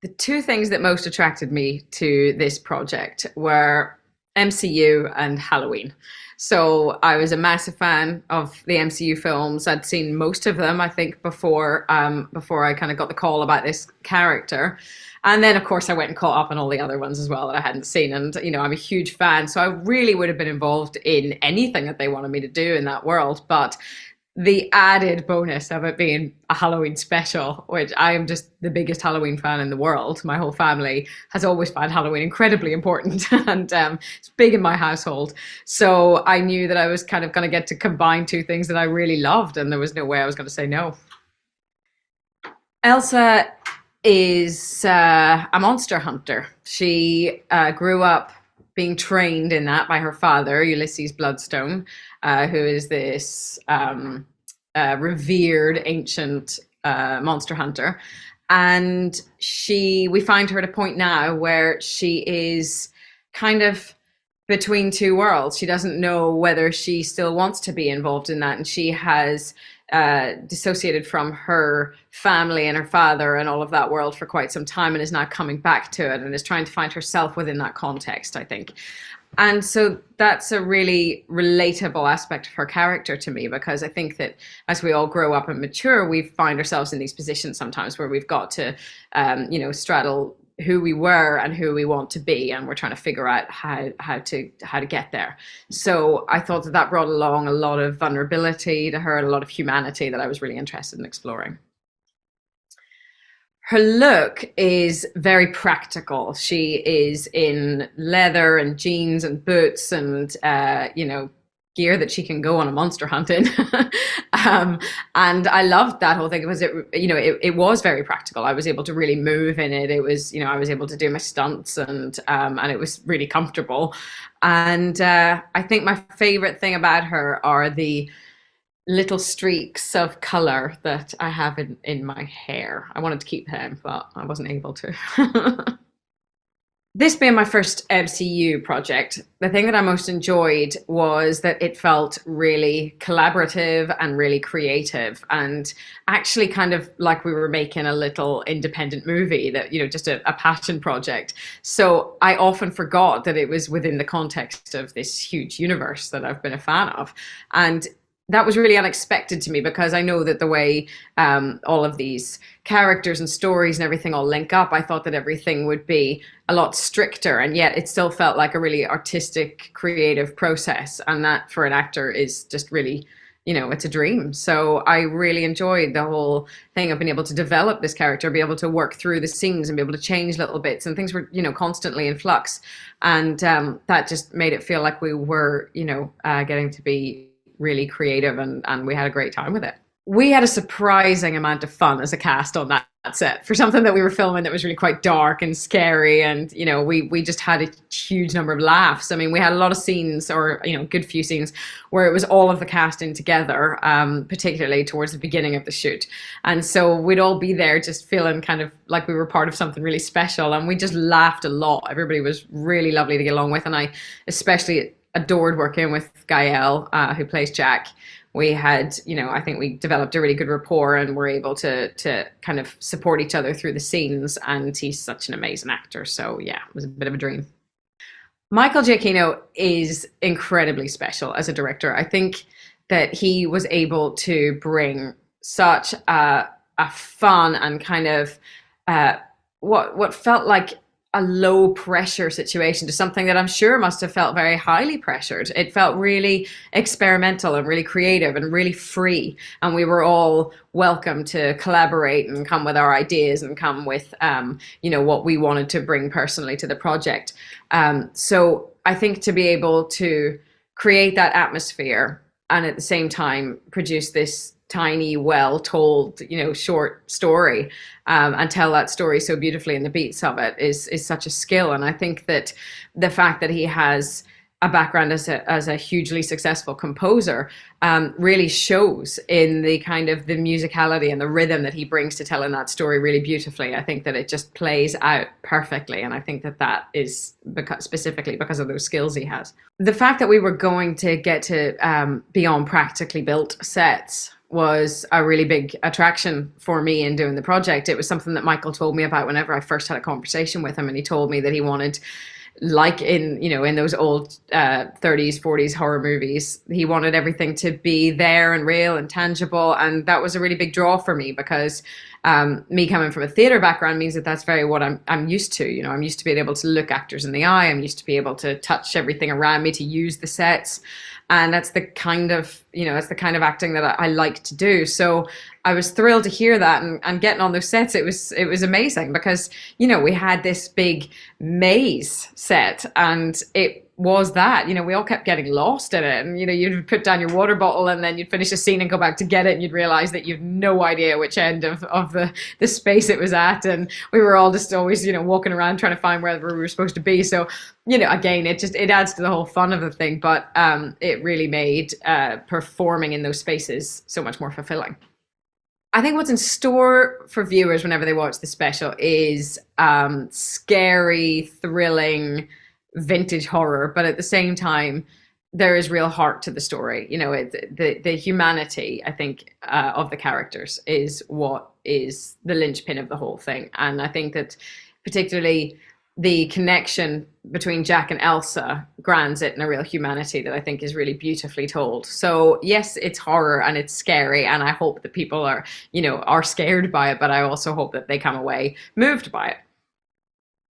The two things that most attracted me to this project were MCU and Halloween. So I was a massive fan of the MCU films. I'd seen most of them, I think, before I kind of got the call about this character. And then, of course, I went and caught up on all the other ones as well that I hadn't seen. And, I'm a huge fan. So I really would have been involved in anything that they wanted me to do in that world. But the added bonus of it being a Halloween special, which I am just the biggest Halloween fan in the world. My whole family has always found Halloween incredibly important and it's big in my household. So I knew that I was kind of going to get to combine two things that I really loved, and there was no way I was going to say no. Elsa is a monster hunter. She grew up being trained in that by her father, Ulysses Bloodstone, who is this revered ancient monster hunter. And we find her at a point now where she is kind of between two worlds. She doesn't know whether she still wants to be involved in that. And she has dissociated from her family and her father and all of that world for quite some time, and is now coming back to it and is trying to find herself within that context, I think. And so that's a really relatable aspect of her character to me, because I think that as we all grow up and mature, we find ourselves in these positions sometimes where we've got to, straddle who we were and who we want to be, and we're trying to figure out how to get there. So I thought that brought along a lot of vulnerability to her and a lot of humanity that I was really interested in exploring. Her look is very practical. She is in leather and jeans and boots and gear that she can go on a monster hunt in. And I loved that whole thing because it was very practical. I was able to really move in it. It was, I was able to do my stunts and it was really comfortable. And I think my favorite thing about her are the little streaks of color that I have in my hair. I wanted to keep them, but I wasn't able to. This being my first MCU project, the thing that I most enjoyed was that it felt really collaborative and really creative, and actually kind of like we were making a little independent movie that, just a passion project. So I often forgot that it was within the context of this huge universe that I've been a fan of. And that was really unexpected to me, because I know that the way all of these characters and stories and everything all link up, I thought that everything would be a lot stricter, and yet it still felt like a really artistic, creative process. And that for an actor is just really, it's a dream. So I really enjoyed the whole thing of being able to develop this character, be able to work through the scenes and be able to change little bits, and things were, constantly in flux. And that just made it feel like we were, getting to be really creative, and we had a great time with it. We had a surprising amount of fun as a cast on that set for something that we were filming that was really quite dark and scary, and we just had a huge number of laughs. I mean, we had a lot of scenes, or good few scenes, where it was all of the cast in together, particularly towards the beginning of the shoot, and so we'd all be there just feeling kind of like we were part of something really special, and we just laughed a lot. Everybody was really lovely to get along with, and I especially adored working with Gael, who plays Jack. We had, I think we developed a really good rapport, and were able to kind of support each other through the scenes, and he's such an amazing actor. So yeah, it was a bit of a dream. Michael Giacchino is incredibly special as a director. I think that he was able to bring such a fun and kind of what felt like a low pressure situation to something that I'm sure must have felt very highly pressured. It felt really experimental and really creative and really free. And we were all welcome to collaborate and come with our ideas and come with, what we wanted to bring personally to the project. So I think to be able to create that atmosphere and at the same time produce this tiny, well-told, short story, and tell that story so beautifully, and the beats of it is such a skill. And I think that the fact that he has a background as a hugely successful composer really shows in the kind of the musicality and the rhythm that he brings to telling that story really beautifully. I think that it just plays out perfectly, and I think that is specifically because of those skills he has. The fact that we were going to get to be on practically built sets was a really big attraction for me in doing the project. It was something that Michael told me about whenever I first had a conversation with him, and he told me that he wanted, like in, in those old 30s 40s horror movies, he wanted everything to be there and real and tangible, and that was a really big draw for me because me coming from a theater background means that that's very what I'm used to. I'm used to being able to look actors in the eye. I'm used to be able to touch everything around me, to use the sets, and that's the kind of acting that I like to do. So I was thrilled to hear that, and getting on those sets, it was amazing because we had this big maze set, and it was that we all kept getting lost in it, and you'd put down your water bottle and then you'd finish a scene and go back to get it, and you'd realize that you've no idea which end of the space it was at, and we were all just always walking around trying to find where we were supposed to be. So again, it adds to the whole fun of the thing, but it really made performing in those spaces so much more fulfilling. I think what's in store for viewers whenever they watch the special is scary, thrilling, vintage horror, but at the same time, there is real heart to the story. The humanity, I think, of the characters is what is the linchpin of the whole thing. And I think that particularly the connection between Jack and Elsa grounds it in a real humanity that I think is really beautifully told. So yes, it's horror and it's scary, and I hope that people are scared by it, but I also hope that they come away moved by it.